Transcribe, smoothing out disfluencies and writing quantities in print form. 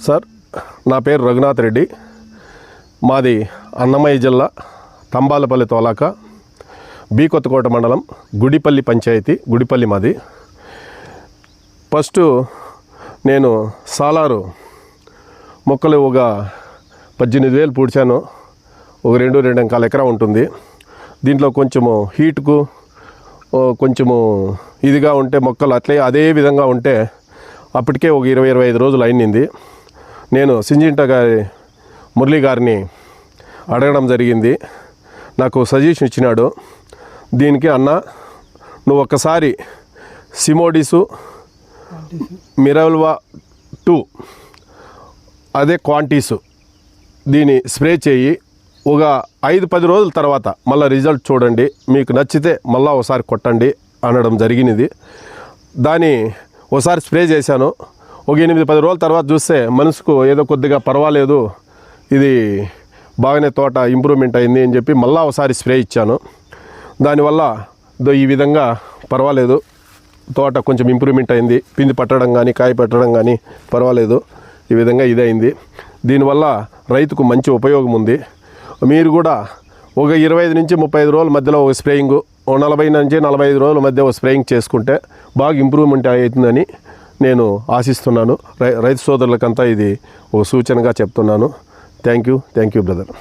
Sir నా పేరు రఘునాథ్ రెడ్డి, మాది అన్నమయ్య జిల్లా తంబాలపల్లి తోలాక బి కొత్తకోట మండలం గుడిపల్లి పంచాయతీ, గుడిపల్లి మాది. ఫస్ట్ నేను సాలారు మొక్కలు ఒక 18,000 పూడ్చాను. ఒక 2.5 ఎకరా ఉంటుంది. దీంట్లో కొంచెము హీట్కు కొంచెము ఇదిగా ఉంటే మొక్కలు అదే విధంగా ఉంటే అప్పటికే ఒక 20-25 రోజులు అయింది. నేను సింజింట గారి మురళి గారిని అడగడం జరిగింది. నాకు సజెషన్ ఇచ్చినాడు. దీనికి అన్న నువ్వు ఒక్కసారి సిమోడిసు మిరల్వా 2 అదే క్వాంటీసు దీన్ని స్ప్రే చేయి, ఒక 5-10 రోజుల తర్వాత మళ్ళీ రిజల్ట్ చూడండి, మీకు నచ్చితే మళ్ళీ ఒకసారి కొట్టండి అనడం జరిగినది. దాన్ని ఒకసారి స్ప్రే చేశాను. ఒక 8-10 రోజుల తర్వాత చూస్తే మనసుకు ఏదో కొద్దిగా పర్వాలేదు, ఇది బాగానే తోట ఇంప్రూవ్మెంట్ అయింది అని చెప్పి మళ్ళీ ఒకసారి స్ప్రే ఇచ్చాను. దానివల్ల ఈ విధంగా పర్వాలేదు, తోట కొంచెం ఇంప్రూవ్మెంట్ అయింది. పిండి పట్టడం కానీ కాయ పెట్టడం కానీ పర్వాలేదు. ఈ విధంగా ఇదైంది. దీనివల్ల రైతుకు మంచి ఉపయోగం ఉంది. మీరు కూడా ఒక 25 నుంచి 35 రోజుల మధ్యలో ఒక స్ప్రేయింగ్, 40 నుంచి 45 రోజుల మధ్య ఒక స్ప్రేయింగ్ చేసుకుంటే బాగా ఇంప్రూవ్మెంట్ అవుతుందని నేను ఆశిస్తున్నాను. రైతు సోదరులకంతా ఇది ఒక సూచనగా చెప్తున్నాను. Thank you brother.